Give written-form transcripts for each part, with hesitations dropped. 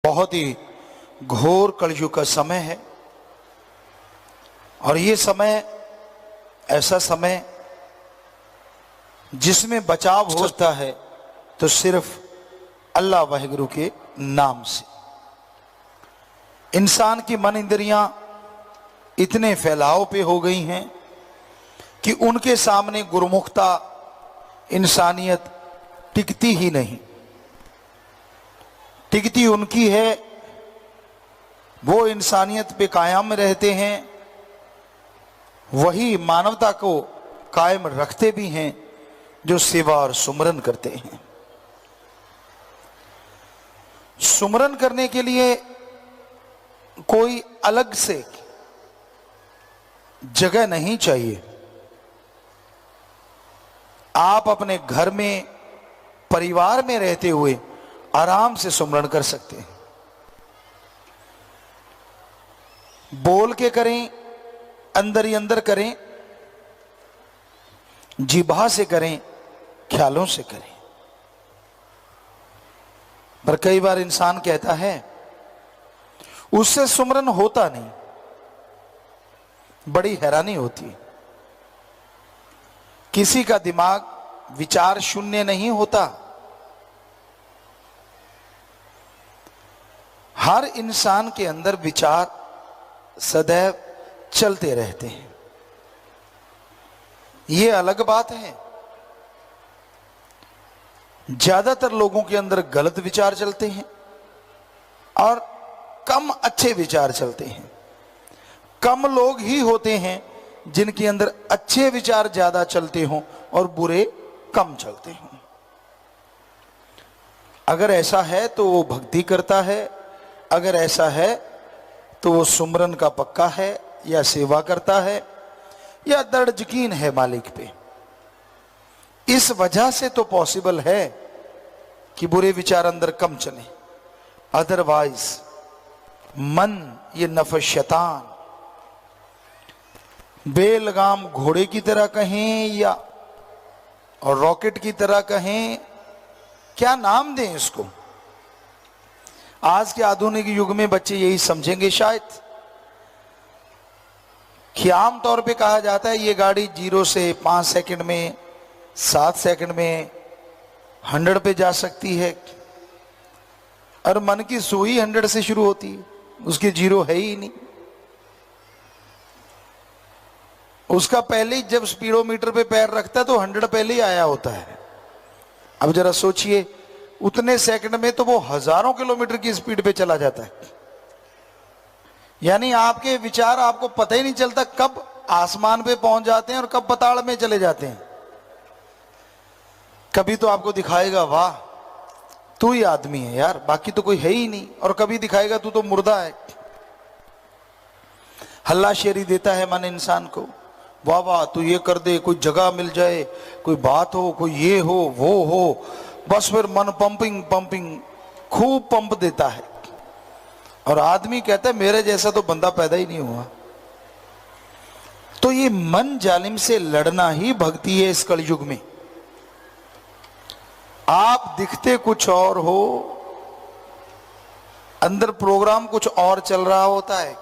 बहुत ही घोर कलयुग का समय है और ये समय ऐसा समय जिसमें बचाव होता है तो सिर्फ अल्लाह वाहिगुरु के नाम से। इंसान की मन इंद्रियां इतने फैलाव पे हो गई हैं कि उनके सामने गुरुमुखता इंसानियत टिकती ही नहीं। टिकती उनकी है, वो इंसानियत पे कायम रहते हैं, वही मानवता को कायम रखते भी हैं जो सेवा और सुमरन करते हैं। सुमरन करने के लिए कोई अलग से जगह नहीं चाहिए। आप अपने घर में परिवार में रहते हुए आराम से सुमरन कर सकते हैं। बोल के करें, अंदर ही अंदर करें, जिभा से करें, ख्यालों से करें। पर कई बार इंसान कहता है उससे सुमरन होता नहीं। बड़ी हैरानी होती है। किसी का दिमाग विचार शून्य नहीं होता। हर इंसान के अंदर विचार सदैव चलते रहते हैं। यह अलग बात है, ज्यादातर लोगों के अंदर गलत विचार चलते हैं और कम अच्छे विचार चलते हैं। कम लोग ही होते हैं जिनके अंदर अच्छे विचार ज्यादा चलते हों और बुरे कम चलते हों। अगर ऐसा है तो वो भक्ति करता है, अगर ऐसा है तो वो सुमरन का पक्का है या सेवा करता है या दृढ़ यकीन है मालिक पे। इस वजह से तो पॉसिबल है कि बुरे विचार अंदर कम चले। अदरवाइज मन ये नफस शैतान बेलगाम घोड़े की तरह कहें या और रॉकेट की तरह कहें, क्या नाम दें इसको। आज के आधुनिक युग में बच्चे यही समझेंगे शायद कि आमतौर पे कहा जाता है ये गाड़ी 0 से 5 सेकंड में, 7 सेकंड में 100 पे जा सकती है। और मन की सुई 100 से शुरू होती है, उसकी 0 है ही नहीं। उसका पहले ही जब स्पीडोमीटर पे पैर रखता है तो 100 पहले ही आया होता है। अब जरा सोचिए, उतने सेकंड में तो वो हजारों किलोमीटर की स्पीड पे चला जाता है। यानी आपके विचार आपको पता ही नहीं चलता कब आसमान पे पहुंच जाते हैं और कब पाताल में चले जाते हैं। कभी तो आपको दिखाएगा वाह तू ही आदमी है यार, बाकी तो कोई है ही नहीं, और कभी दिखाएगा तू तो मुर्दा है। हल्लाशेरी देता है मन इंसान को, वाह वाह तू ये कर दे, कोई जगह मिल जाए, कोई बात हो, कोई ये हो वो हो, बस फिर मन पंपिंग पंपिंग खूब पंप देता है। और आदमी कहता है मेरे जैसा तो बंदा पैदा ही नहीं हुआ। तो ये मन जालिम से लड़ना ही भक्ति है इस कलयुग में। आप दिखते कुछ और हो, अंदर प्रोग्राम कुछ और चल रहा होता है।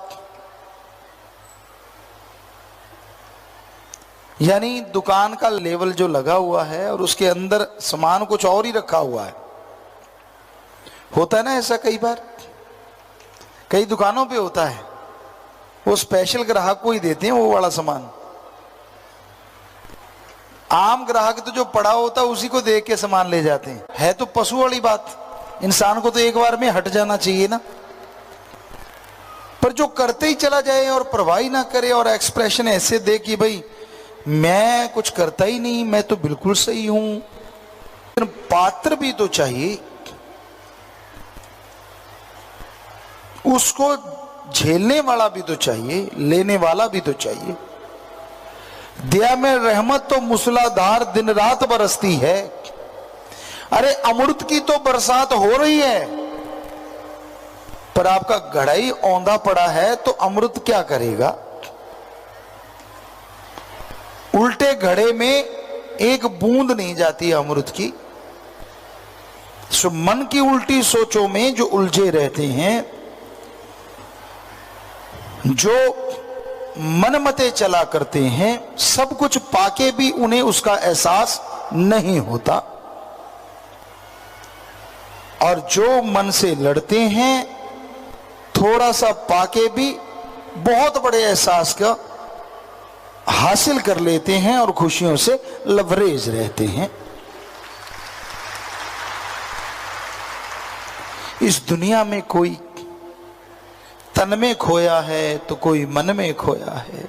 यानी दुकान का लेवल जो लगा हुआ है और उसके अंदर सामान कुछ और ही रखा हुआ है। होता है ना ऐसा, कई बार कई दुकानों पे होता है, वो स्पेशल ग्राहक को ही देते हैं वो वाला सामान। आम ग्राहक तो जो पड़ा होता है उसी को देख के सामान ले जाते हैं। है तो पशु वाली बात, इंसान को तो एक बार में हट जाना चाहिए ना। पर जो करते ही चला जाए और परवाह ना करे और एक्सप्रेशन ऐसे दे कि भाई मैं कुछ करता ही नहीं, मैं तो बिल्कुल सही हूं। पात्र भी तो चाहिए, उसको झेलने वाला भी तो चाहिए, लेने वाला भी तो चाहिए। दया में रहमत तो मूसलाधार दिन रात बरसती है। अरे अमृत की तो बरसात हो रही है, पर आपका घड़ा ही औंधा पड़ा है तो अमृत क्या करेगा। उल्टे घड़े में एक बूंद नहीं जाती है अमृत की। सो मन की उल्टी सोचों में जो उलझे रहते हैं, जो मनमते चला करते हैं, सब कुछ पाके भी उन्हें उसका एहसास नहीं होता, और जो मन से लड़ते हैं थोड़ा सा पाके भी बहुत बड़े एहसास का हासिल कर लेते हैं और खुशियों से लवरेज रहते हैं। इस दुनिया में कोई तन में खोया है तो कोई मन में खोया है,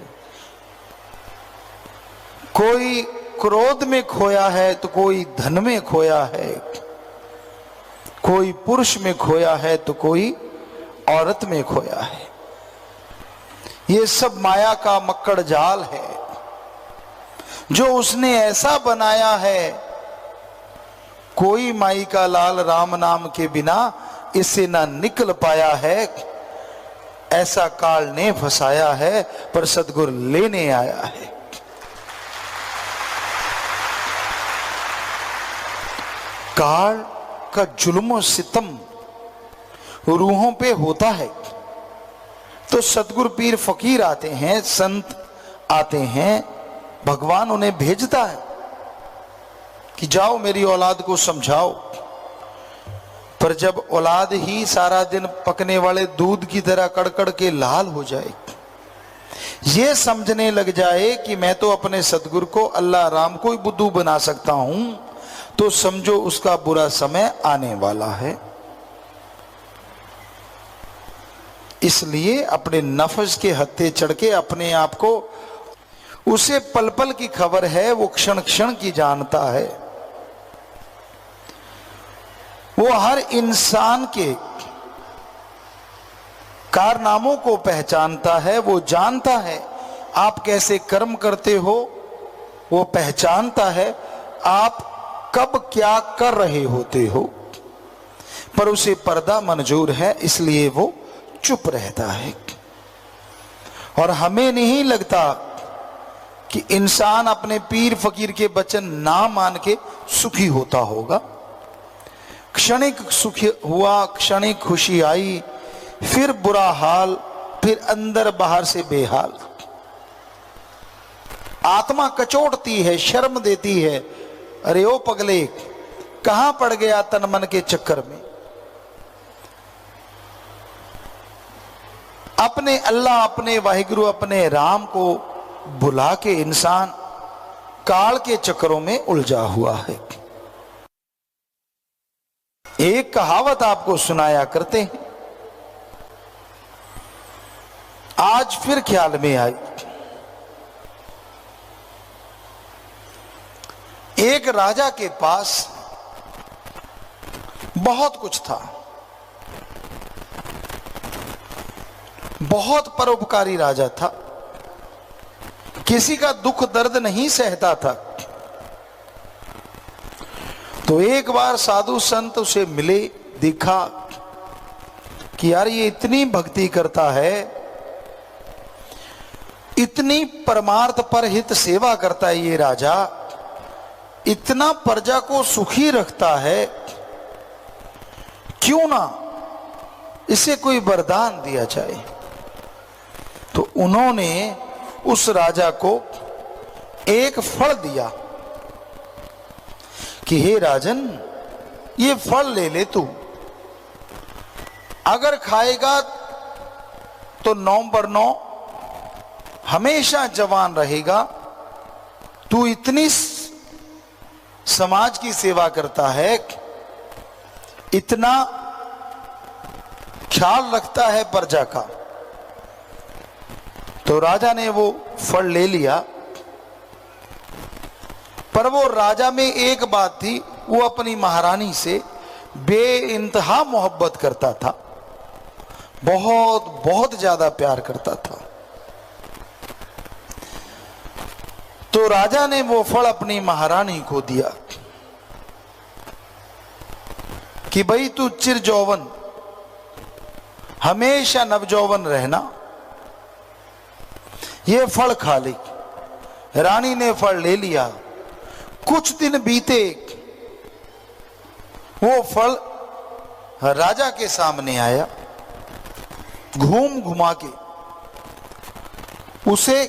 कोई क्रोध में खोया है तो कोई धन में खोया है, कोई पुरुष में खोया है तो कोई औरत में खोया है। ये सब माया का मक्कड़ जाल है जो उसने ऐसा बनाया है, कोई माई का लाल राम नाम के बिना इससे ना निकल पाया है। ऐसा काल ने फंसाया है पर सदगुरु लेने आया है। काल का जुल्म सितम रूहों पे होता है तो सतगुरु पीर फकीर आते हैं, संत आते हैं, भगवान उन्हें भेजता है कि जाओ मेरी औलाद को समझाओ। पर जब औलाद ही सारा दिन पकने वाले दूध की तरह कड़कड़ के लाल हो जाए, ये समझने लग जाए कि मैं तो अपने सतगुरु को अल्लाह राम को ही बुद्धू बना सकता हूं, तो समझो उसका बुरा समय आने वाला है। इसलिए अपने नफ्स के हत्थे चढ़ के अपने आप को, उसे पल पल की खबर है, वो क्षण क्षण की जानता है, वो हर इंसान के कारनामों को पहचानता है, वो जानता है आप कैसे कर्म करते हो, वो पहचानता है आप कब क्या कर रहे होते हो, पर उसे पर्दा मंजूर है इसलिए वो चुप रहता है। और हमें नहीं लगता कि इंसान अपने पीर फकीर के वचन ना मान के सुखी होता होगा। क्षणिक सुख हुआ, क्षणिक खुशी आई, फिर बुरा हाल, फिर अंदर बाहर से बेहाल। आत्मा कचोटती है, शर्म देती है, अरे ओ पगले कहां पड़ गया तन मन के चक्कर में। अपने अल्लाह, अपने वाहिगुरु, अपने राम को भुला के इंसान काल के चक्करों में उलझा हुआ है। एक कहावत आपको सुनाया करते हैं, आज फिर ख्याल में आई। एक राजा के पास बहुत कुछ था, बहुत परोपकारी राजा था, किसी का दुख दर्द नहीं सहता था। तो एक बार साधु संत उसे मिले, देखा कि यार ये इतनी भक्ति करता है, इतनी परमार्थ पर हित सेवा करता है ये राजा, इतना प्रजा को सुखी रखता है, क्यों ना इसे कोई वरदान दिया जाए। तो उन्होंने उस राजा को एक फल दिया कि हे राजन ये फल ले ले, तू अगर खाएगा तो 9/9 हमेशा जवान रहेगा। तू इतनी समाज की सेवा करता है, इतना ख्याल रखता है प्रजा का। तो राजा ने वो फल ले लिया, पर वो राजा में एक बात थी, वो अपनी महारानी से बेइंतहा मोहब्बत करता था, बहुत बहुत ज्यादा प्यार करता था। तो राजा ने वो फल अपनी महारानी को दिया कि भाई तू चिर जौवन, हमेशा नवजौवन रहना, ये फल खा ले। रानी ने फल ले लिया, कुछ दिन बीते, वो फल राजा के सामने आया, घूम घुमा के उसे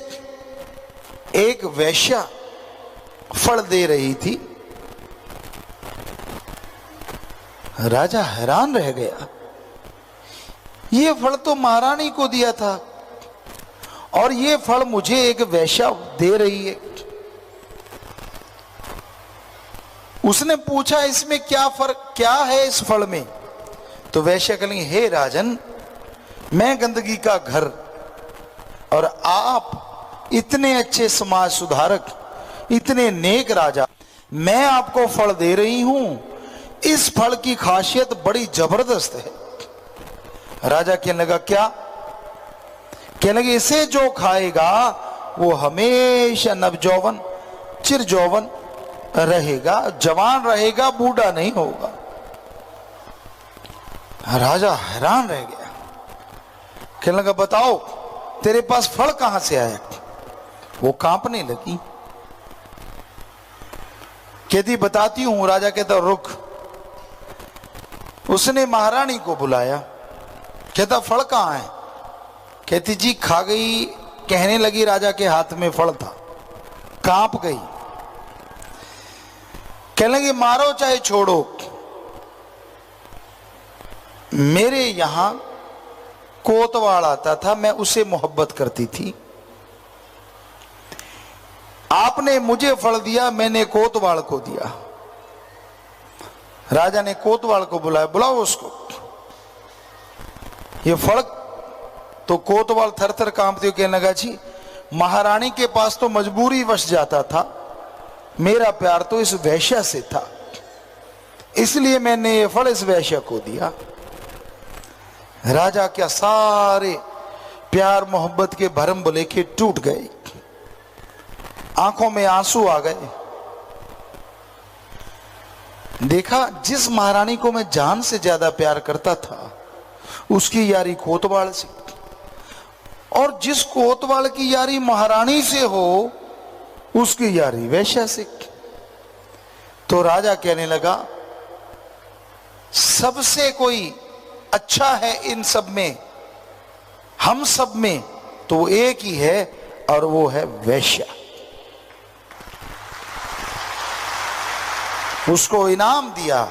एक वेश्या फल दे रही थी। राजा हैरान रह गया, ये फल तो महारानी को दिया था और ये फल मुझे एक वेश्या दे रही है। उसने पूछा इसमें क्या फर्क, क्या है इस फल में? तो वेश्या कहेंगे, हे राजन, मैं गंदगी का घर और आप इतने अच्छे समाज सुधारक, इतने नेक राजा, मैं आपको फल दे रही हूं, इस फल की खासियत बड़ी जबरदस्त है। राजा कहने लगा, क्या? कहने लगे, इसे जो खाएगा वो हमेशा नवजौवन चिरजौवन रहेगा, जवान रहेगा, बूढ़ा नहीं होगा। राजा हैरान रह गया, कहने लगा, बताओ तेरे पास फल कहां से आया? वो कांपने लगी, कहती बताती हूं। राजा कहता रुक। उसने महारानी को बुलाया, कहता फल कहां है? कहती जी खा गई। कहने लगी राजा के हाथ में फल था, कांप गई। कहने लगी मारो चाहे छोड़ो, मेरे यहां कोतवाल आता था, मैं उसे मोहब्बत करती थी। आपने मुझे फल दिया, मैंने कोतवाल को दिया। राजा ने कोतवाल को बुलाया, बुलाओ उसको। ये फल तो कोतवाल थर थर कांपते हुए कहने लगा, जी महारानी के पास तो मजबूरी वश जाता था, मेरा प्यार तो इस वैश्या से था, इसलिए मैंने ये फल इस वैश्या को दिया। राजा क्या सारे प्यार मोहब्बत के भरम लेके टूट गए, आंखों में आंसू आ गए। देखा, जिस महारानी को मैं जान से ज्यादा प्यार करता था उसकी यारी कोतवाल से, और जिस कोतवाल की यारी महारानी से हो उसकी यारी वैश्या से। तो राजा कहने लगा, सबसे कोई अच्छा है इन सब में, हम सब में तो एक ही है और वो है वैश्या। उसको इनाम दिया।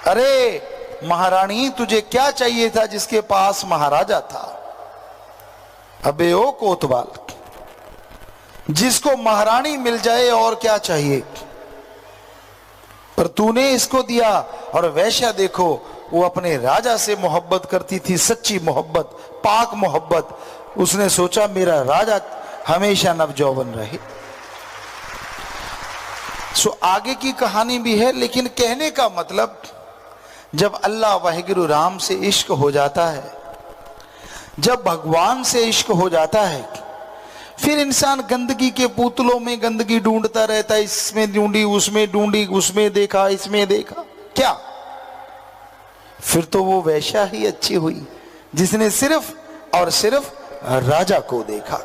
अरे महारानी, तुझे क्या चाहिए था जिसके पास महाराजा था? अबे ओ कोतवाल, जिसको महारानी मिल जाए और क्या चाहिए, पर तूने इसको दिया। और वैश्या देखो, वो अपने राजा से मोहब्बत करती थी, सच्ची मोहब्बत, पाक मोहब्बत। उसने सोचा मेरा राजा हमेशा नवजौवन रहे। सो आगे की कहानी भी है, लेकिन कहने का मतलब, जब अल्लाह वाहिगुरु राम से इश्क हो जाता है, जब भगवान से इश्क हो जाता है, फिर इंसान गंदगी के पुतलों में गंदगी ढूंढता रहता है, इसमें ढूंढी, उसमें ढूंढी, उसमें देखा, इसमें देखा, क्या? फिर तो वो वैश्या ही अच्छी हुई जिसने सिर्फ और सिर्फ राजा को देखा।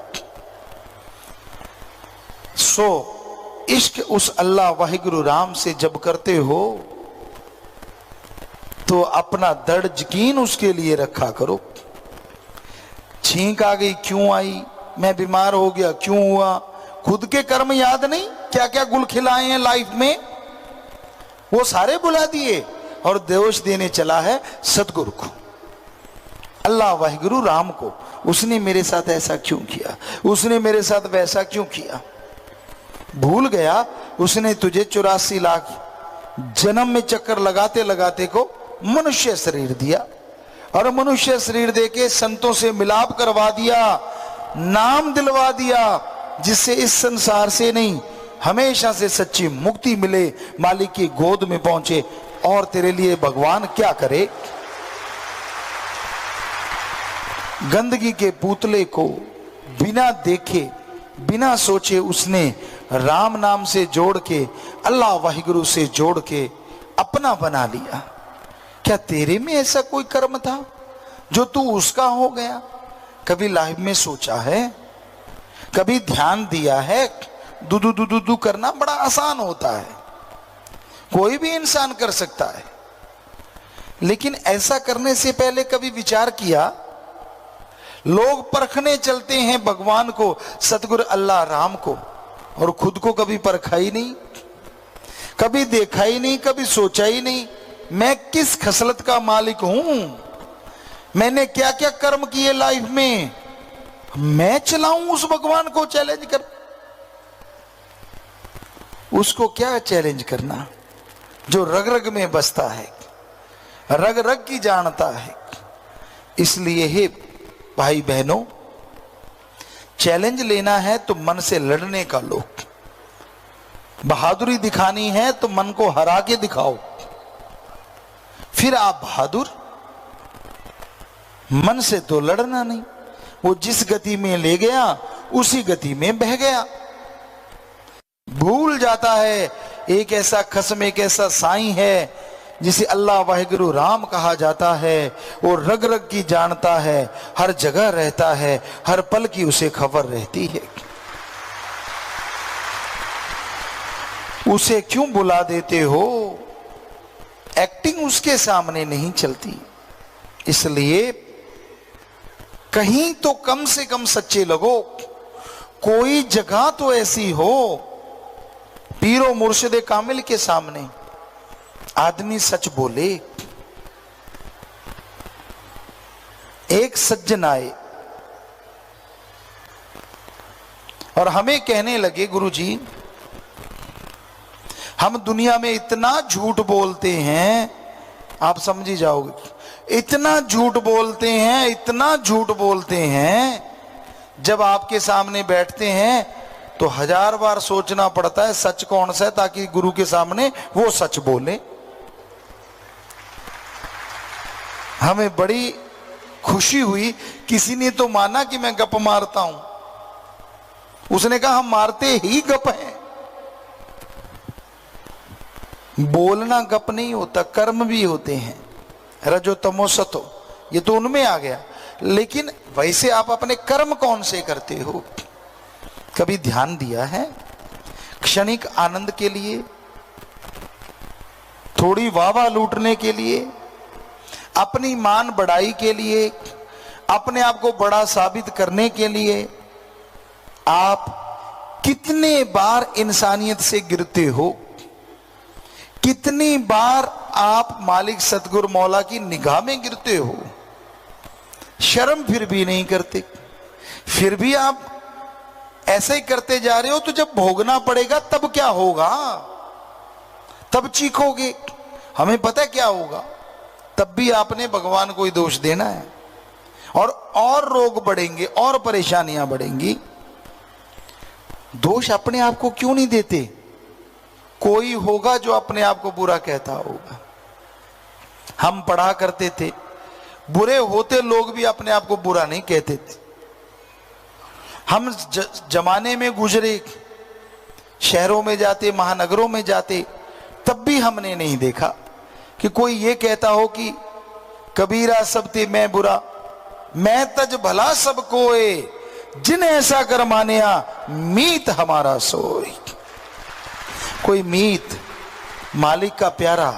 सो इश्क उस अल्लाह वाहिगुरु राम से जब करते हो तो अपना दृढ़ यकीन उसके लिए रखा करो। छींक आ गई, क्यों आई? मैं बीमार हो गया, क्यों हुआ? खुद के कर्म याद नहीं, क्या क्या गुल खिलाए हैं लाइफ में, वो सारे बुला दिए और दोष देने चला है सतगुरु को, अल्लाह वाहिगुरु राम को। उसने मेरे साथ ऐसा क्यों किया, उसने मेरे साथ वैसा क्यों किया? भूल गया उसने तुझे 84 लाख जन्म में चक्कर लगाते लगाते को मनुष्य शरीर दिया, और मनुष्य शरीर देके संतों से मिलाप करवा दिया, नाम दिलवा दिया, जिससे इस संसार से नहीं हमेशा से सच्ची मुक्ति मिले, मालिक की गोद में पहुंचे। और तेरे लिए भगवान क्या करे? गंदगी के पुतले को बिना देखे बिना सोचे उसने राम नाम से जोड़ के, अल्लाह वाहिगुरु से जोड़ के अपना बना लिया। क्या तेरे में ऐसा कोई कर्म था जो तू उसका हो गया? कभी लाइफ में सोचा है? कभी ध्यान दिया है? दुदू दुदू दू करना बड़ा आसान होता है, कोई भी इंसान कर सकता है, लेकिन ऐसा करने से पहले कभी विचार किया? लोग परखने चलते हैं भगवान को, सतगुरु अल्लाह राम को, और खुद को कभी परखा ही नहीं, कभी देखा ही नहीं, कभी सोचा ही नहीं मैं किस खसलत का मालिक हूं, मैंने क्या क्या कर्म किए लाइफ में, मैं चलाऊं उस भगवान को चैलेंज कर। उसको क्या चैलेंज करना जो रग रग में बसता है, रग रग की जानता है। इसलिए हे भाई बहनों, चैलेंज लेना है तो मन से लड़ने का लो, बहादुरी दिखानी है तो मन को हरा के दिखाओ, फिर आप बहादुर। मन से तो लड़ना नहीं, वो जिस गति में ले गया उसी गति में बह गया। भूल जाता है एक ऐसा खसम, एक ऐसा साईं है जिसे अल्लाह वाहिगुरु राम कहा जाता है, वो रग रग की जानता है, हर जगह रहता है, हर पल की उसे खबर रहती है। उसे क्यों बुला देते हो? एक्टिंग उसके सामने नहीं चलती। इसलिए कहीं तो कम से कम सच्चे लगो, कोई जगह तो ऐसी हो पीरो मुर्शिदे कामिल के सामने आदमी सच बोले। एक सज्जन आए और हमें कहने लगे, गुरुजी हम दुनिया में इतना झूठ बोलते हैं, आप समझ ही जाओगे, इतना झूठ बोलते हैं, इतना झूठ बोलते हैं, जब आपके सामने बैठते हैं तो 1000 बार सोचना पड़ता है सच कौन सा है, ताकि गुरु के सामने वो सच बोले। हमें बड़ी खुशी हुई, किसी ने तो माना कि मैं गप मारता हूं। उसने कहा हम मारते ही गप हैं। बोलना गप नहीं होता, कर्म भी होते हैं, रजो तमो सतो, ये तो उनमें आ गया। लेकिन वैसे आप अपने कर्म कौन से करते हो? कभी ध्यान दिया है? क्षणिक आनंद के लिए, थोड़ी वाह लूटने के लिए, अपनी मान बढ़ाई के लिए, अपने आप को बड़ा साबित करने के लिए आप कितने बार इंसानियत से गिरते हो? कितनी बार आप मालिक सतगुरु मौला की निगाह में गिरते हो? शर्म फिर भी नहीं करते, फिर भी आप ऐसे ही करते जा रहे हो। तो जब भोगना पड़ेगा तब क्या होगा? तब चीखोगे। हमें पता है क्या होगा, तब भी आपने भगवान को ही दोष देना है, और रोग बढ़ेंगे और परेशानियां बढ़ेंगी। दोष अपने आप को क्यों नहीं देते? कोई होगा जो अपने आप को बुरा कहता होगा। हम पढ़ा करते थे, बुरे होते लोग भी अपने आप को बुरा नहीं कहते थे। हम जमाने में गुजरे, शहरों में जाते, महानगरों में जाते, तब भी हमने नहीं देखा कि कोई ये कहता हो कि कबीरा सब ते मैं बुरा, मैं तज भला सब कोए, जिन ऐसा कर मानिया मीत हमारा सोई। कोई मीत मालिक का प्यारा,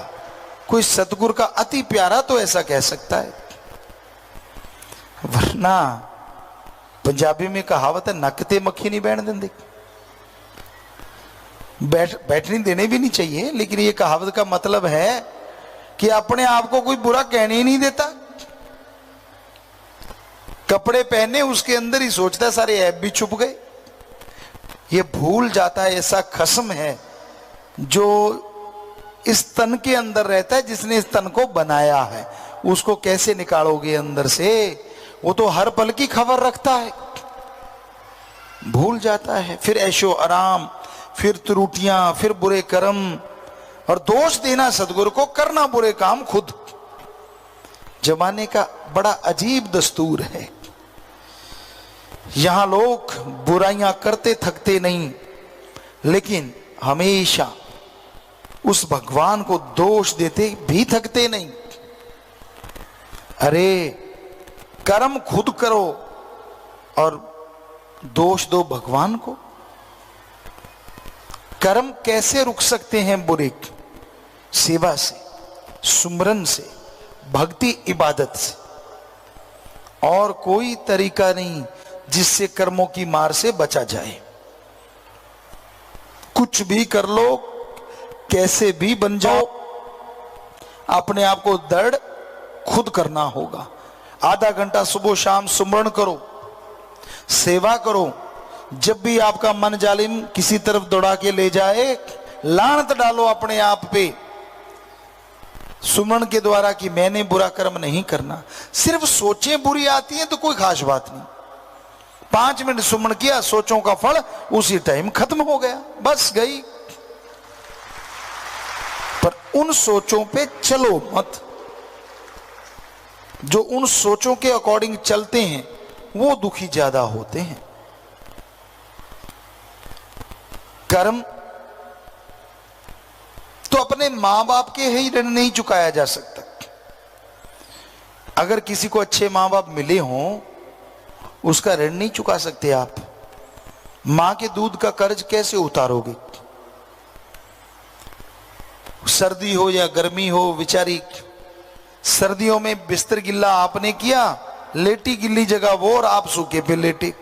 कोई सतगुरु का अति प्यारा तो ऐसा कह सकता है, वरना पंजाबी में कहावत है, नक ते मक्खी नहीं बैठ देंगे। बैठने देने भी नहीं चाहिए, लेकिन ये कहावत का मतलब है कि अपने आप को कोई बुरा कहने ही नहीं देता। कपड़े पहने उसके अंदर ही सोचता है सारे ऐब भी छुप गए। ये भूल जाता है ऐसा खस्म है जो इस तन के अंदर रहता है, जिसने इस तन को बनाया है। उसको कैसे निकालोगे अंदर से? वो तो हर पल की खबर रखता है। भूल जाता है, फिर ऐशो आराम, फिर त्रुटियां, फिर बुरे कर्म, और दोष देना सदगुरु को, करना बुरे काम खुद। जमाने का बड़ा अजीब दस्तूर है। यहां लोग बुराइयां करते थकते नहीं, लेकिन हमेशा उस भगवान को दोष देते भी थकते नहीं। अरे कर्म खुद करो और दोष दो भगवान को। कर्म कैसे रुक सकते हैं बुरे? सेवा से, सुमरन से, भक्ति इबादत से। और कोई तरीका नहीं जिससे कर्मों की मार से बचा जाए। कुछ भी कर लो, कैसे भी बन जाओ, अपने आप को दृढ़ खुद करना होगा। आधा घंटा सुबह शाम सुमरण करो, सेवा करो। जब भी आपका मन जालिम किसी तरफ दौड़ा के ले जाए, लानत डालो अपने आप पे सुमरण के द्वारा कि मैंने बुरा कर्म नहीं करना। सिर्फ सोचें बुरी आती हैं तो कोई खास बात नहीं। 5 मिनट सुमरण किया, सोचों का फल उसी टाइम खत्म हो गया, बस गई। पर उन सोचों पे चलो मत। जो उन सोचों के अकॉर्डिंग चलते हैं वो दुखी ज्यादा होते हैं। कर्म तो अपने मां बाप के ही ऋण नहीं चुकाया जा सकता। अगर किसी को अच्छे मां बाप मिले हों, उसका ऋण नहीं चुका सकते आप। मां के दूध का कर्ज कैसे उतारोगे? सर्दी हो या गर्मी हो, बेचारी सर्दियों में बिस्तर गिल्ला आपने किया, लेटी गिल्ली जगह वो और आप सूखे पे लेटे।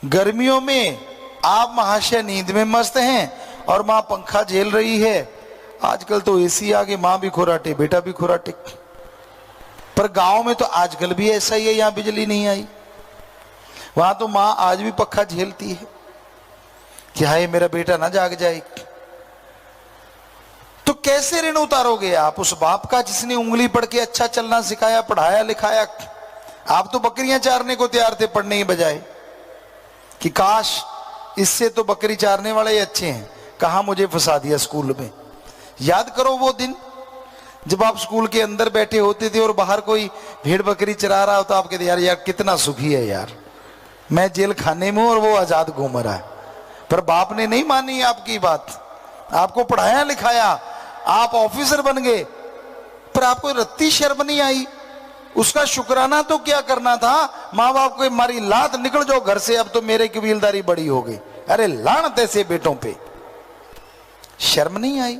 गर्मियों में आप महाशय नींद में मस्त हैं और मां पंखा झेल रही है। आजकल तो एसी आ गए, मां भी खुराटे बेटा भी खुराटे। पर गांव में तो आजकल भी ऐसा ही है, यहां बिजली नहीं आई, वहां तो मां आज भी पंखा झेलती है कि हाय मेरा बेटा ना जाग जाए। तो कैसे ऋण उतारोगे आप उस बाप का जिसने उंगली पढ़ के अच्छा चलना सिखाया, पढ़ाया लिखाया? आप तो बकरियां चारने को तैयार थे पढ़ने की बजाय कि काश इससे तो बकरी चारने वाले ही अच्छे हैं। कहां मुझे फंसा दिया स्कूल में। याद करो वो दिन जब आप स्कूल के अंदर बैठे होते थे और बाहर कोई भेड़ बकरी चरा रहा होता, आप कहते यार यार कितना सुखी है यार, मैं जेल खाने में और वो आजाद घूम रहा है। पर बाप ने नहीं मानी आपकी बात, आपको पढ़ाया लिखाया, आप ऑफिसर बन गए, पर आपको रत्ती शर्म नहीं आई। उसका शुक्राना तो क्या करना था, माँ बाप को मारी लात, निकल जाओ घर से, अब तो मेरे कबीलदारी बड़ी हो गई। अरे लानत ऐसे बेटों पे, शर्म नहीं आई,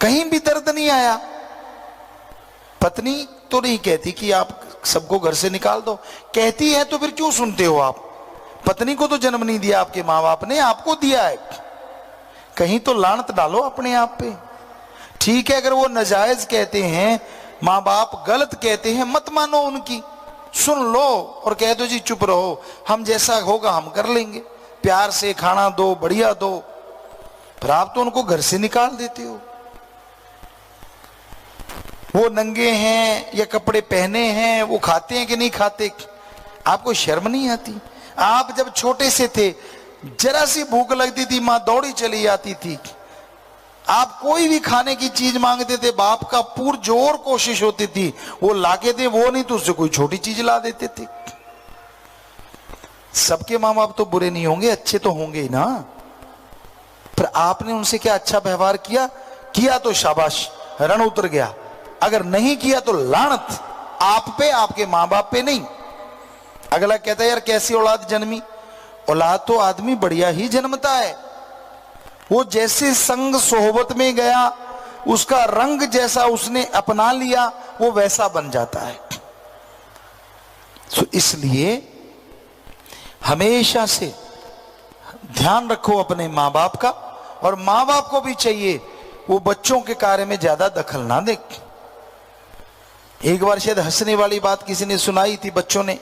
कहीं भी दर्द नहीं आया। पत्नी तो नहीं कहती कि आप सबको घर से निकाल दो, कहती है तो फिर क्यों सुनते हो आप? पत्नी को तो जन्म नहीं दिया आपके माँ बाप ने, आपको दिया है। कहीं तो लानत डालो अपने आप पे। ठीक है, अगर वो नाजायज कहते हैं, माँ बाप गलत कहते हैं, मत मानो उनकी, सुन लो और कह दो जी चुप रहो, हम जैसा होगा हम कर लेंगे, प्यार से खाना दो, बढ़िया दो। पर आप तो उनको घर से निकाल देते हो। वो नंगे हैं या कपड़े पहने हैं, वो खाते हैं कि नहीं खाते, आपको शर्म नहीं आती? आप जब छोटे से थे, जरा सी भूख लगती थी, मां दौड़ी चली जाती थी। आप कोई भी खाने की चीज मांगते थे, बाप का पुरजोर कोशिश होती थी वो लाके दे, वो नहीं तो उससे कोई छोटी चीज ला देते थे। सबके माँ बाप तो बुरे नहीं होंगे, अच्छे तो होंगे ही ना। पर आपने उनसे क्या अच्छा व्यवहार किया? किया तो शाबाश, रण उतर गया। अगर नहीं किया तो लानत आप पे, आपके माँ बाप पे नहीं। अगला कहता है यार कैसी औलाद जन्मी? औलाद तो आदमी बढ़िया ही जन्मता है, वो जैसे संग सोहबत में गया, उसका रंग जैसा उसने अपना लिया, वो वैसा बन जाता है। तो इसलिए हमेशा से ध्यान रखो अपने माँ बाप का, और माँ बाप को भी चाहिए वो बच्चों के कार्य में ज्यादा दखल ना दे। एक बार शायद हंसने वाली बात किसी ने सुनाई थी बच्चों ने,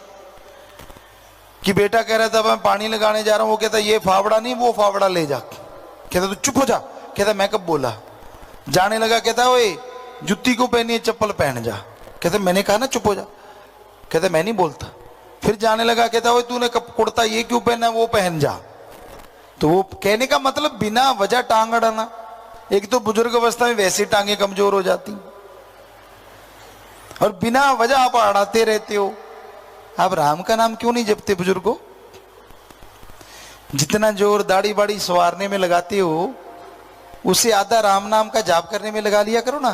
कि बेटा कह रहा था मैं पानी लगाने जा रहा हूं, वो कहता ये फावड़ा नहीं वो फावड़ा ले जा। कहता तू चुप हो जा। कहता मैं कब बोला? जाने लगा, कहता ओए जुत्ती को पहनी है चप्पल पहन जा। कहता मैंने कहा ना चुप हो जा। कहता मैं नहीं बोलता। फिर जाने लगा, कहता ओए तूने कब कुर्ता ये क्यों पहना है वो पहन जा। तो वो कहने का मतलब बिना वजह टांग अड़ाना। एक तो बुजुर्ग अवस्था में वैसे टांगे कमजोर हो जाती, और बिना वजह आप अड़ाते रहते हो। आप राम का नाम क्यों नहीं जपते बुजुर्गों? जितना जोर दाढ़ी बाड़ी सवारने में लगाते हो, उसे आधा राम नाम का जाप करने में लगा लिया करो ना।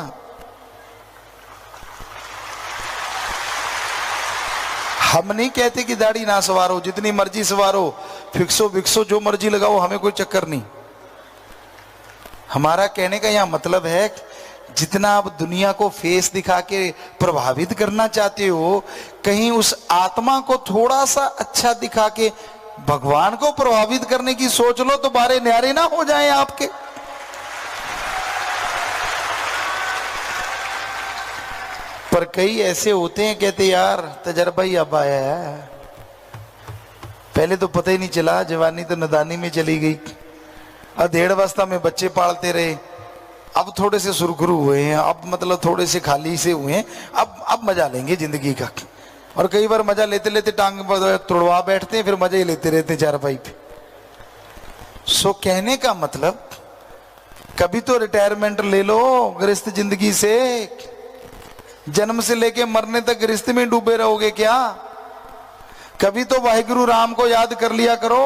हम नहीं कहते कि दाढ़ी ना सवारो, जितनी मर्जी सवारो, फिक्सो विक्सो जो मर्जी लगाओ, हमें कोई चक्कर नहीं। हमारा कहने का यह मतलब है, जितना आप दुनिया को फेस दिखा के प्रभावित करना चाहते हो, कहीं उस आत्मा को थोड़ा सा अच्छा दिखा के भगवान को प्रभावित करने की सोच लो तो बारे न्यारे ना हो जाएं आपके। पर कई ऐसे होते हैं, कहते यार तजर्बा ही अब आया है, पहले तो पता ही नहीं चला, जवानी तो नदानी में चली गई, अधेड़ अवस्था में बच्चे पालते रहे, अब थोड़े से सुरखरू हुए हैं, अब मतलब थोड़े से खाली से हुए हैं, अब मजा लेंगे जिंदगी का। और कई बार मजा लेते लेते टांग तुड़वा बैठते हैं, फिर मजा ही लेते रहते हैं चारपाई पे। सो कहने का मतलब, कभी तो रिटायरमेंट ले लो गृहस्थ जिंदगी से, जन्म से लेके मरने तक गृहस्थ में डूबे रहोगे क्या? कभी तो वाहिगुरु राम को याद कर लिया करो,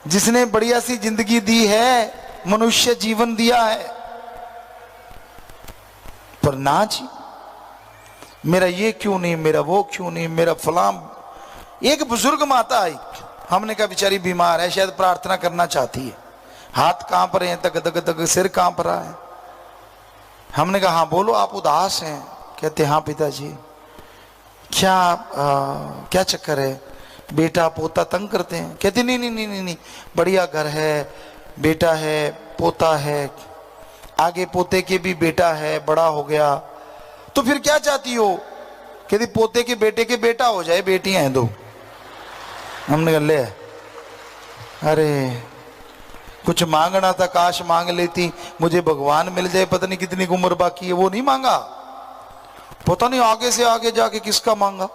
जिसने बढ़िया सी जिंदगी दी है, मनुष्य जीवन दिया है। पर ना जी, मेरा ये क्यों नहीं, मेरा वो क्यों नहीं, मेरा फलां। एक बुजुर्ग माता आई, हमने कहा बेचारी बीमार है, शायद प्रार्थना करना चाहती है, हाथ कांप रहे हैं, तक तक तक सिर कांप रहा है। हमने कहा हाँ बोलो, आप उदास हैं? कहते हाँ पिताजी। क्या चक्कर है? बेटा पोता तंग करते हैं? कहते नहीं नहीं नहीं नहीं, नहीं। बढ़िया घर है, बेटा है, पोता है, आगे पोते के भी बेटा है, बड़ा हो गया, तो फिर क्या चाहती हो? कहती पोते के बेटे के बेटा हो जाए, बेटियां हैं दो। हमने कहा ले, अरे कुछ मांगना था, काश मांग लेती, मुझे भगवान मिल जाए, पता नहीं कितनी उम्र बाकी है, वो नहीं मांगा, पता नहीं आगे से आगे जाके किसका मांगा।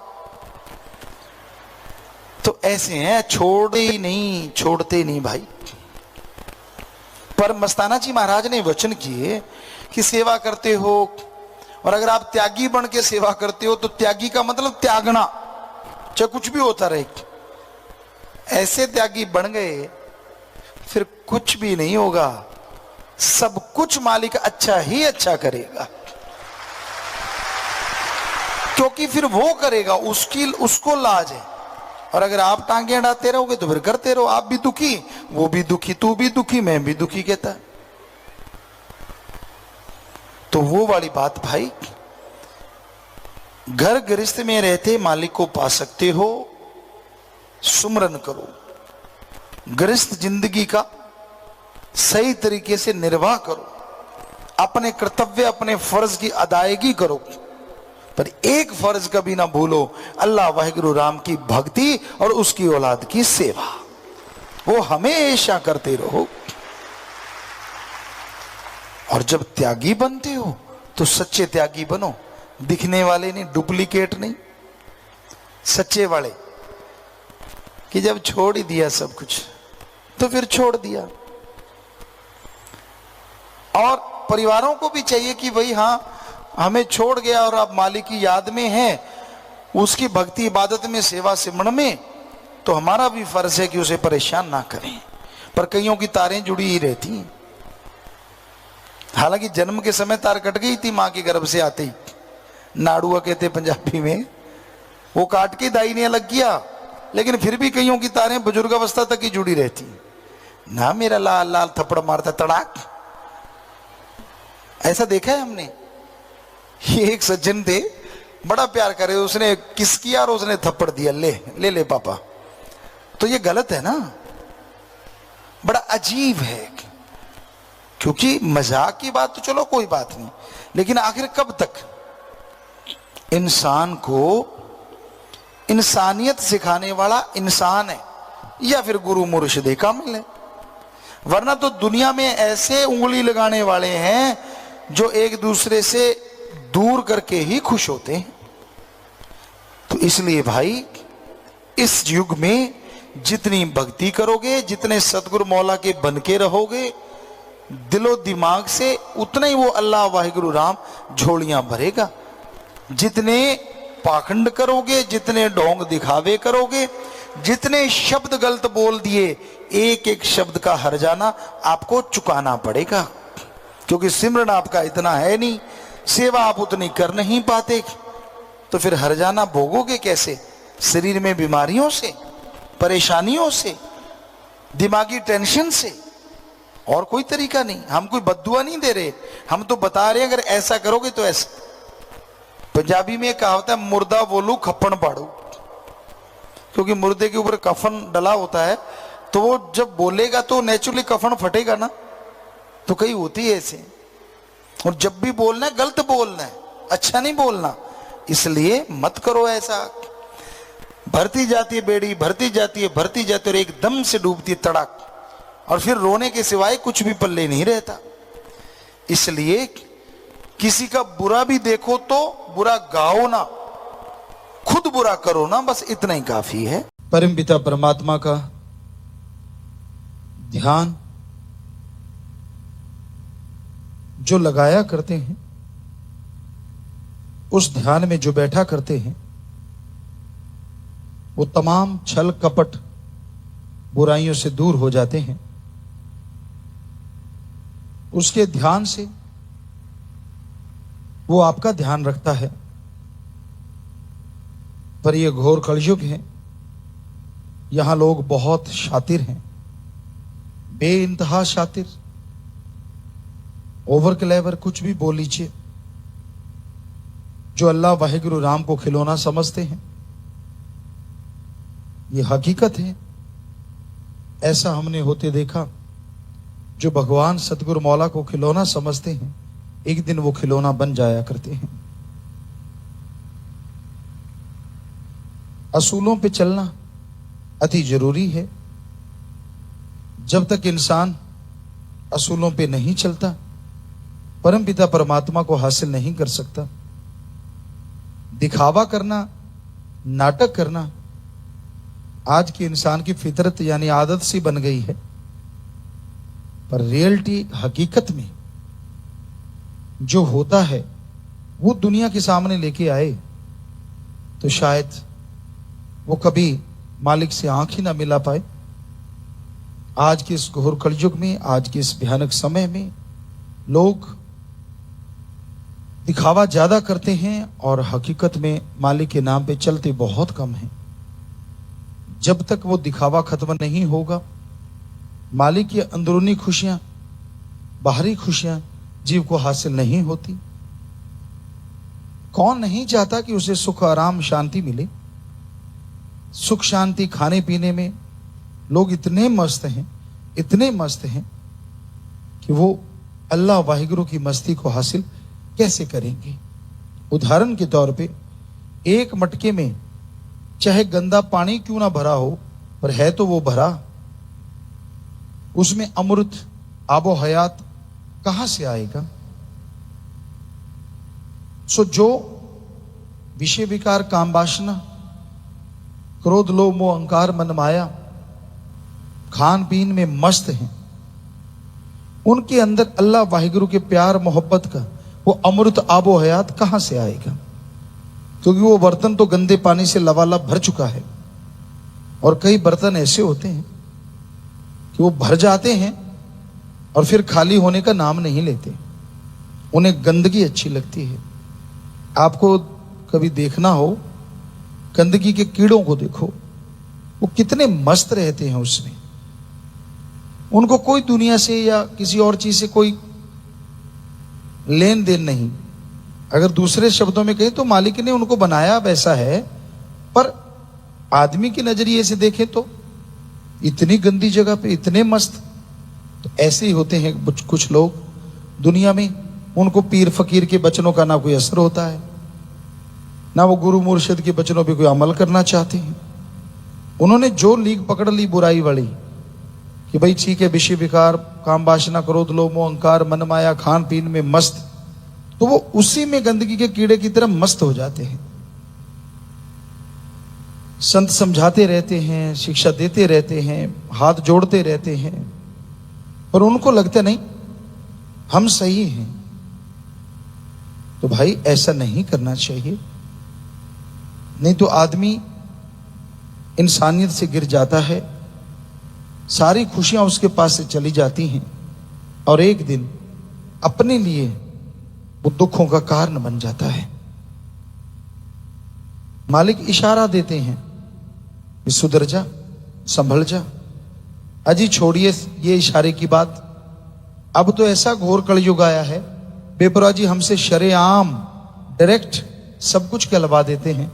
तो ऐसे हैं, छोड़ते ही नहीं भाई। पर मस्ताना जी महाराज ने वचन किए कि सेवा करते हो, और अगर आप त्यागी बन के सेवा करते हो तो त्यागी का मतलब त्यागना, चाहे कुछ भी होता रहे। ऐसे त्यागी बन गए फिर कुछ भी नहीं होगा, सब कुछ मालिक अच्छा ही अच्छा करेगा, क्योंकि फिर वो करेगा, उसको लाज है। और अगर आप टांगे अड़ाते रहोगे तो फिर करते रहो, आप भी दुखी, वो भी दुखी, तू भी दुखी, मैं भी दुखी, कहता है। तो वो वाली बात भाई, घर गृहस्थ में रहते मालिक को पा सकते हो, सुमरन करो, गृहस्थ जिंदगी का सही तरीके से निर्वाह करो, अपने कर्तव्य अपने फर्ज की अदायगी करो, पर एक फर्ज कभी ना भूलो, अल्लाह वाहिगुरु राम की भक्ति और उसकी औलाद की सेवा, वो हमेशा करते रहो। और जब त्यागी बनते हो तो सच्चे त्यागी बनो, दिखने वाले नहीं, डुप्लीकेट नहीं, सच्चे वाले, कि जब छोड़ ही दिया सब कुछ तो फिर छोड़ दिया। और परिवारों को भी चाहिए कि भाई हाँ, हमें छोड़ गया और आप मालिक की याद में हैं, उसकी भक्ति इबादत में सेवा सिमरन में, तो हमारा भी फर्ज है कि उसे परेशान ना करें। पर कईयों की तारें जुड़ी ही रहती हैं, हालांकि जन्म के समय तार कट गई थी मां के गर्भ से आते ही, नाड़ुआ कहते पंजाबी में, वो काट के दाई ने अलग किया, लेकिन फिर भी कईयों की तारें बुजुर्ग अवस्था तक ही जुड़ी रहती ना। मेरा लाल लाल थप्पड़ मारता तड़ाक, ऐसा देखा है हमने। ये एक सज्जन थे, बड़ा प्यार करे, उसने किस किया और उसने थप्पड़ दिया, ले ले पापा। तो ये गलत है ना, बड़ा अजीब है, क्योंकि मजाक की बात तो चलो कोई बात नहीं, लेकिन आखिर कब तक इंसान को इंसानियत सिखाने वाला इंसान है या फिर गुरु मुर्शिद कामिल है? वरना तो दुनिया में ऐसे उंगली लगाने वाले हैं जो एक दूसरे से दूर करके ही खुश होते हैं। तो इसलिए भाई, इस युग में जितनी भक्ति करोगे, जितने सतगुरु मौला के बन के रहोगे दिलो दिमाग से, उतना ही वो अल्लाह वाहिगुरु राम झोलियां भरेगा। जितने पाखंड करोगे, जितने ढोंग दिखावे करोगे, जितने शब्द गलत बोल दिए, एक एक शब्द का हर्जाना आपको चुकाना पड़ेगा, क्योंकि सिमरन आपका इतना है नहीं, सेवा आप उतनी कर नहीं पाते, तो फिर हर्जाना भोगोगे कैसे? शरीर में बीमारियों से, परेशानियों से, दिमागी टेंशन से। और कोई तरीका नहीं। हम कोई बद्दुआ नहीं दे रहे, हम तो बता रहे हैं अगर ऐसा करोगे तो ऐसा। पंजाबी में कहावत है, मुर्दा बोलू खप्पन पाड़ू, क्योंकि मुर्दे के ऊपर कफन डला होता है, तो वो जब बोलेगा तो नेचुरली कफन फटेगा ना। तो कहीं होती है ऐसे। और जब भी बोलना है गलत बोलना है, अच्छा नहीं बोलना, इसलिए मत करो ऐसा। भरती जाती है बेड़ी, भरती जाती है, भरती जाती है और एकदम से डूबती है तड़ाक, और फिर रोने के सिवाय कुछ भी पल्ले नहीं रहता। इसलिए किसी का बुरा भी देखो तो बुरा गाओ ना, खुद बुरा करो ना, बस इतना ही काफी है। परम पिता परमात्मा का ध्यान जो लगाया करते हैं, उस ध्यान में जो बैठा करते हैं, वो तमाम छल कपट बुराइयों से दूर हो जाते हैं। उसके ध्यान से वो आपका ध्यान रखता है। पर यह घोर कलयुग है, यहां लोग बहुत शातिर हैं, बेइंतहा शातिर, ओवर क्लेवर, कुछ भी बोल लीजिए, जो अल्लाह वाहिगुरु राम को खिलौना समझते हैं। ये हकीकत है, ऐसा हमने होते देखा। जो भगवान सतगुरु मौला को खिलौना समझते हैं, एक दिन वो खिलौना बन जाया करते हैं। असूलों पे चलना अति जरूरी है। जब तक इंसान असूलों पे नहीं चलता, परम पिता परमात्मा को हासिल नहीं कर सकता। दिखावा करना, नाटक करना आज के इंसान की फितरत यानी आदत सी बन गई है। पर रियलिटी, हकीकत में जो होता है वो दुनिया के सामने लेके आए तो शायद वो कभी मालिक से आंख ही ना मिला पाए। आज के इस घोर कलयुग में, आज के इस भयानक समय में लोग दिखावा ज्यादा करते हैं और हकीकत में मालिक के नाम पे चलते बहुत कम हैं। जब तक वो दिखावा खत्म नहीं होगा, मालिक की अंदरूनी खुशियां, बाहरी खुशियां जीव को हासिल नहीं होती। कौन नहीं चाहता कि उसे सुख, आराम, शांति मिले। सुख शांति खाने पीने में लोग इतने मस्त हैं, इतने मस्त हैं कि वो अल्लाह वाहिगुरु की मस्ती को हासिल कैसे करेंगे। उदाहरण के तौर पे, एक मटके में चाहे गंदा पानी क्यों ना भरा हो, पर है तो वो भरा, उसमें अमृत, आबो हयात कहां से आएगा। सो जो विषय विकार, काम वासना, क्रोध, लोभ, मोह, अहंकार, मन माया, खान पीन में मस्त हैं, उनके अंदर अल्लाह वाहिगुरु के प्यार मोहब्बत का वो अमृत, आबो हयात कहां से आएगा। क्योंकि वो बर्तन तो गंदे पानी से लबालब भर चुका है। और कई बर्तन ऐसे होते हैं कि वो भर जाते हैं और फिर खाली होने का नाम नहीं लेते, उन्हें गंदगी अच्छी लगती है। आपको कभी देखना हो, गंदगी के कीड़ों को देखो, वो कितने मस्त रहते हैं उसमें। उनको कोई दुनिया से या किसी और चीज से कोई लेन देन नहीं। अगर दूसरे शब्दों में कहें तो मालिक ने उनको बनाया वैसा है, पर आदमी के नजरिए से देखें तो इतनी गंदी जगह पे इतने मस्त। तो ऐसे ही होते हैं कुछ लोग दुनिया में। उनको पीर फकीर के वचनों का ना कोई असर होता है, ना वो गुरु मुर्शिद के वचनों पे कोई अमल करना चाहते हैं। उन्होंने जो लीग पकड़ ली बुराई वाली कि भाई ठीक है, विषय विकार, काम वासना, क्रोध, लोभ, मोह, अहंकार, मन माया, खान पीन में मस्त, तो वो उसी में गंदगी के कीड़े की तरह मस्त हो जाते हैं। संत समझाते रहते हैं, शिक्षा देते रहते हैं, हाथ जोड़ते रहते हैं, पर उनको लगता नहीं हम सही हैं। तो भाई ऐसा नहीं करना चाहिए, नहीं तो आदमी इंसानियत से गिर जाता है, सारी खुशियां उसके पास से चली जाती हैं और एक दिन अपने लिए वो दुखों का कारण बन जाता है। मालिक इशारा देते हैं कि सुधर जा, संभल जा। अजी छोड़िए ये इशारे की बात, अब तो ऐसा घोर कलयुग आया है, बेपरवाह जी हमसे शरेआम डायरेक्ट सब कुछ कहलवा देते हैं,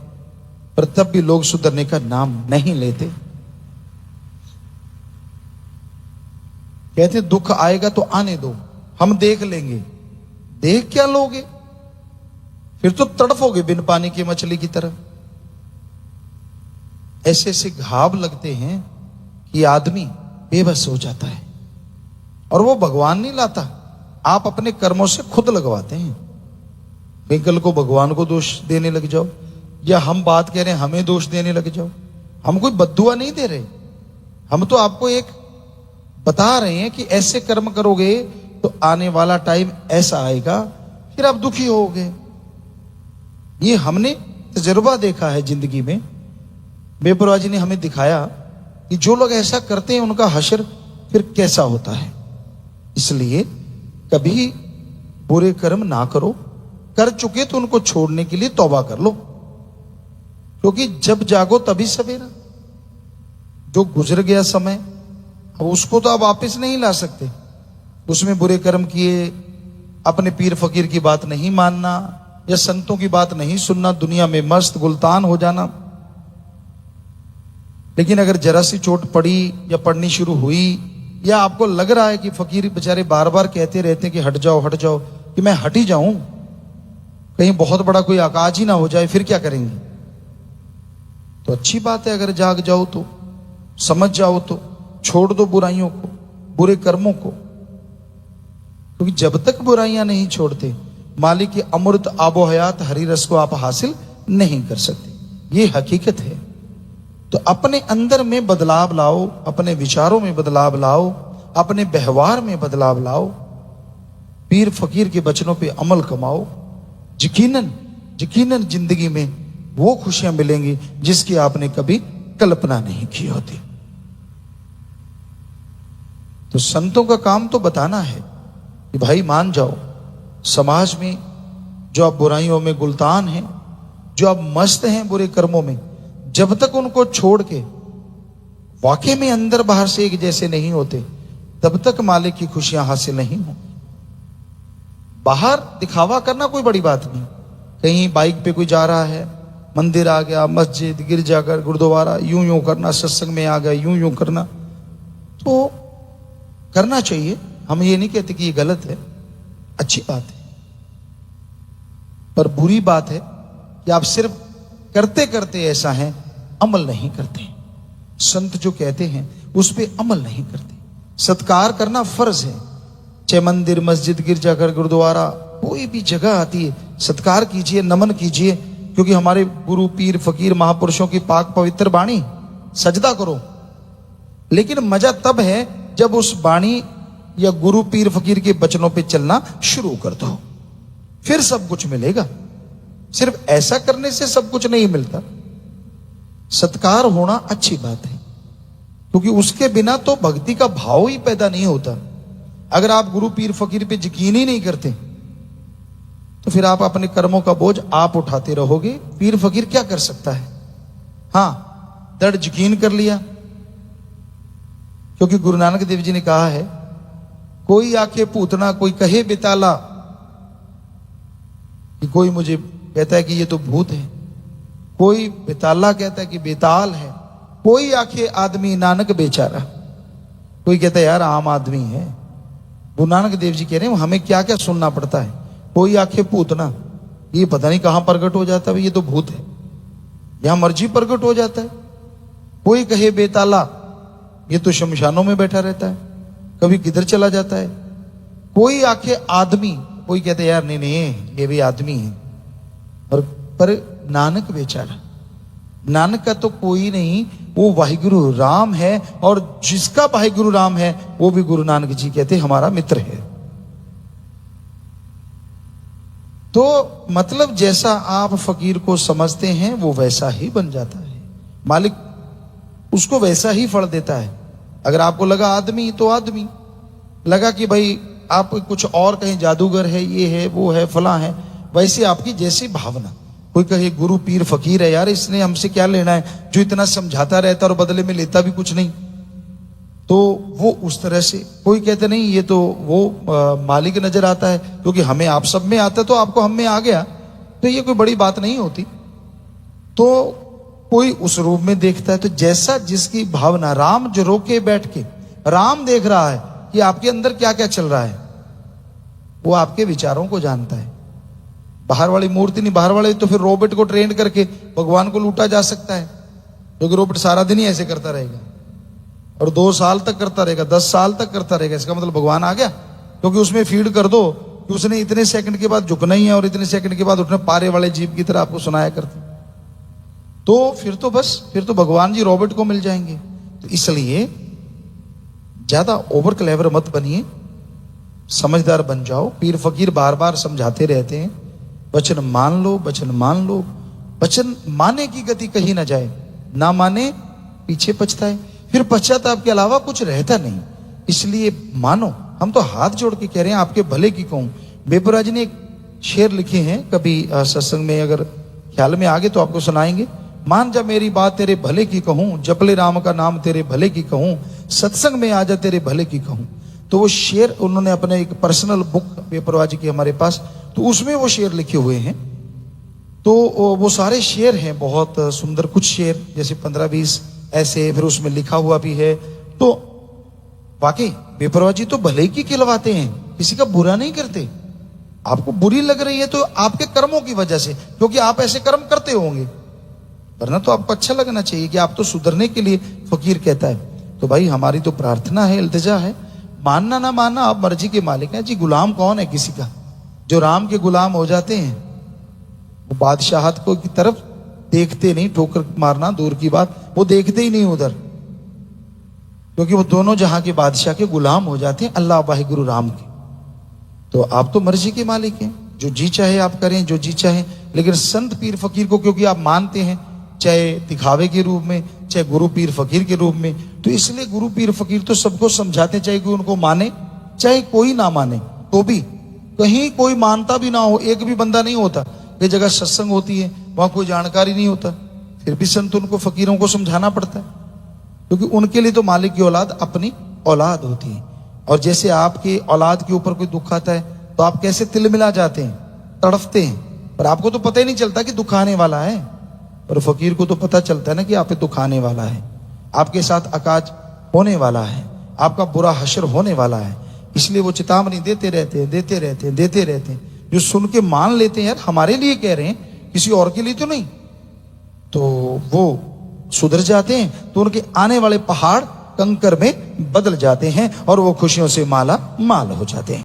पर तब भी लोग सुधरने का नाम नहीं लेते। कहते दुख आएगा तो आने दो, हम देख लेंगे। देख क्या लोगे? फिर तो तड़फोगे बिन पानी की मछली की तरह। ऐसे ऐसे घाव लगते हैं कि आदमी बेबस हो जाता है, और वो भगवान नहीं लाता, आप अपने कर्मों से खुद लगवाते हैं। कहीं कल को भगवान को दोष देने लग जाओ, या हम बात कह रहे हैं हमें दोष देने लग जाओ। हम कोई बद्दुआ नहीं दे रहे, हम तो आपको एक बता रहे हैं कि ऐसे कर्म करोगे तो आने वाला टाइम ऐसा आएगा, फिर आप दुखी होगे। ये हमने तजुर्बा देखा है जिंदगी में। बेपरवाह जी ने हमें दिखाया कि जो लोग ऐसा करते हैं उनका हश्र फिर कैसा होता है। इसलिए कभी बुरे कर्म ना करो, कर चुके तो उनको छोड़ने के लिए तौबा कर लो, क्योंकि जब जागो तभी सवेरा। जो गुजर गया समय, अब उसको तो आप वापस नहीं ला सकते। उसमें बुरे कर्म किए, अपने पीर फकीर की बात नहीं मानना या संतों की बात नहीं सुनना, दुनिया में मस्त गुलतान हो जाना। लेकिन अगर जरा सी चोट पड़ी या पड़नी शुरू हुई, या आपको लग रहा है कि फकीर बेचारे बार बार कहते रहते हैं कि हट जाओ हट जाओ, कि मैं हट ही जाऊं, कहीं बहुत बड़ा कोई आकाज ही ना हो जाए, फिर क्या करेंगे? तो अच्छी बात है, अगर जाग जाओ तो, समझ जाओ तो छोड़ दो बुराइयों को, बुरे कर्मों को। क्योंकि जब तक बुराइयां नहीं छोड़ते, मालिक की अमृत आबो हयात हरी रस को आप हासिल नहीं कर सकते। ये हकीकत है। तो अपने अंदर में बदलाव लाओ, अपने विचारों में बदलाव लाओ, अपने व्यवहार में बदलाव लाओ, पीर फकीर के वचनों पे अमल कमाओ। यकीनन यकीनन जिंदगी में वो खुशियां मिलेंगी जिसकी आपने कभी कल्पना नहीं की होती। तो संतों का काम तो बताना है कि भाई मान जाओ, समाज में जो आप बुराइयों में गुलतान हैं, जो आप मस्त हैं बुरे कर्मों में, जब तक उनको छोड़ के वाकई में अंदर बाहर से एक जैसे नहीं होते, तब तक मालिक की खुशियां हासिल नहीं हो। बाहर दिखावा करना कोई बड़ी बात नहीं, कहीं बाइक पे कोई जा रहा है, मंदिर आ गया, मस्जिद, गिरजाघर, गुरुद्वारा, यूं यूं करना, सत्संग में आ गया, यूं यूं करना, तो करना चाहिए। हम ये नहीं कहते कि ये गलत है, अच्छी बात है। पर बुरी बात है कि आप सिर्फ करते करते ऐसा है, अमल नहीं करते। संत जो कहते हैं उस पे अमल नहीं करते। सत्कार करना फर्ज है, चाहे मंदिर, मस्जिद, गिरजाघर, गुरुद्वारा, कोई भी जगह आती है, सत्कार कीजिए, नमन कीजिए, क्योंकि हमारे गुरु पीर फकीर महापुरुषों की पाक पवित्र बाणी, सजदा करो। लेकिन मजा तब है जब उस बाणी या गुरु पीर फकीर के वचनों पे चलना शुरू कर दो, फिर सब कुछ मिलेगा। सिर्फ ऐसा करने से सब कुछ नहीं मिलता। सत्कार होना अच्छी बात है, क्योंकि उसके बिना तो भक्ति का भाव ही पैदा नहीं होता। अगर आप गुरु पीर फकीर पे यकीन ही नहीं करते, तो फिर आप अपने कर्मों का बोझ आप उठाते रहोगे। पीर फकीर क्या कर सकता है? हाँ, दृढ़ यकीन कर लिया। क्योंकि गुरु नानक देव जी ने कहा है, कोई आखे पूतना, कोई कहे बेताला, कि कोई मुझे कहता है कि ये तो भूत है, कोई बेताला कहता है कि बेताल है, कोई आखे आदमी नानक बेचारा, कोई कहता है यार आम आदमी है। गुरु नानक देव जी कह रहे हैं हमें क्या क्या सुनना पड़ता है। कोई आखे पूतना, ये पता नहीं कहां प्रकट हो जाता है, ये तो भूत है, यहां मर्जी प्रकट हो जाता है। कोई कहे बेताला, ये तो शमशानों में बैठा रहता है, कभी किधर चला जाता है। कोई आखे आदमी, कोई कहते यार नहीं नहीं ये भी आदमी है। और पर नानक बेचारा, नानक का तो कोई नहीं, वो वाहिगुरु राम है, और जिसका वाहिगुरु राम है वो भी गुरु नानक जी कहते हमारा मित्र है। तो मतलब जैसा आप फकीर को समझते हैं वो वैसा ही बन जाता है, मालिक उसको वैसा ही फल देता है। अगर आपको लगा आदमी तो आदमी, लगा कि भाई आप कुछ और कहीं जादूगर है, ये है वो है फला है, वैसे आपकी जैसी भावना। कोई कहे गुरु पीर फकीर है, यार इसने हमसे क्या लेना है, जो इतना समझाता रहता और बदले में लेता भी कुछ नहीं, तो वो उस तरह से, कोई कहते नहीं ये तो वो मालिक नजर आता है, क्योंकि हमें आप सब में आता है तो आपको हम में आ गया, तो ये कोई बड़ी बात नहीं होती। तो कोई उस रूप में देखता है, तो जैसा जिसकी भावना, राम जो रोके बैठ के राम देख रहा है कि आपके अंदर क्या क्या चल रहा है, वो आपके विचारों को जानता है। बाहर वाली मूर्ति नहीं, बाहर वाले तो फिर रोबोट को ट्रेन करके भगवान को लूटा जा सकता है, क्योंकि रोबोट सारा दिन ही ऐसे करता रहेगा और 2 साल तक करता रहेगा, 10 साल तक करता रहेगा। इसका मतलब भगवान आ गया, क्योंकि उसमें फीड कर दो कि उसने इतने सेकंड के बाद झुकना ही है और इतने सेकंड के बाद उठना, पारे वाले जीव की तरह आपको सुनाया करते, तो फिर तो बस, फिर तो भगवान जी रॉबर्ट को मिल जाएंगे। तो इसलिए ज्यादा ओवर क्लेवर मत बनिए, समझदार बन जाओ। पीर फकीर बार बार समझाते रहते हैं, वचन मान लो, वचन मान लो। वचन माने की गति कहीं ना जाए, ना माने पीछे पछताए, फिर पश्चाताप के अलावा कुछ रहता नहीं। इसलिए मानो। हम तो हाथ जोड़ के कह रहे हैं आपके भले की कहूं। बेपरा जी ने एक शेर लिखे हैं, कभी सत्संग में अगर ख्याल में आगे तो आपको सुनाएंगे। मान जा मेरी बात तेरे भले की कहूं, जपले राम का नाम तेरे भले की कहूं, सत्संग में आ जा तेरे भले की कहूं। तो वो शेर उन्होंने अपने एक पर्सनल बुक बेपरवाह जी की हमारे पास, तो उसमें वो शेर लिखे हुए हैं। तो वो सारे शेर हैं बहुत सुंदर, कुछ शेर जैसे 15-20 ऐसे, फिर उसमें लिखा हुआ भी है। तो वाकई बेपरवाह जी तो भले की खिलवाते हैं, किसी का बुरा नहीं करते। आपको बुरी लग रही है तो आपके कर्मों की वजह से, क्योंकि आप ऐसे कर्म करते होंगे, वरना तो आपको अच्छा लगना चाहिए कि आप तो सुधरने के लिए फकीर कहता है। तो भाई हमारी तो प्रार्थना है, इल्तिजा है, मानना ना मानना आप मर्जी के मालिक हैं जी। गुलाम कौन है किसी का? जो राम के गुलाम हो जाते हैं वो बादशाहत को की तरफ देखते नहीं, ठोकर मारना दूर की बात, वो देखते ही नहीं उधर, क्योंकि वो दोनों जहां के बादशाह के गुलाम हो जाते हैं, अल्लाह वाहिगुरु राम के। तो आप तो मर्जी के मालिक हैं, जो जी चाहे आप करें, जो जी चाहे। लेकिन संत पीर फकीर को क्योंकि आप मानते हैं, चाहे दिखावे के रूप में, चाहे गुरु पीर फकीर के रूप में, तो इसलिए गुरु पीर फकीर तो सबको समझाते, चाहे कोई उनको माने चाहे कोई ना माने। तो भी कहीं कोई मानता भी ना हो, एक भी बंदा नहीं होता, ये जगह सत्संग होती है वहां कोई जानकारी नहीं होता, फिर भी संत उनको फकीरों को समझाना पड़ता है, क्योंकि उनके लिए तो मालिक की औलाद अपनी औलाद होती है। और जैसे आपकी औलाद के ऊपर कोई दुख आता है तो आप कैसे तिलमिला जाते हैं, तड़फते हैं, पर आपको तो पता ही नहीं चलता कि दुख आने वाला है। पर फकीर को तो पता चलता है ना कि आप पे दुख आने वाला है, आपके साथ अकाज होने वाला है, आपका बुरा हश्र होने वाला है। इसलिए वो चेतावनी देते रहते हैं, देते रहते हैं, देते रहते हैं। जो सुन के मान लेते हैं यार हमारे लिए कह रहे हैं, किसी और के लिए तो नहीं, तो वो सुधर जाते हैं, तो उनके आने वाले पहाड़ कंकर में बदल जाते हैं और वो खुशियों से माला माल हो जाते हैं।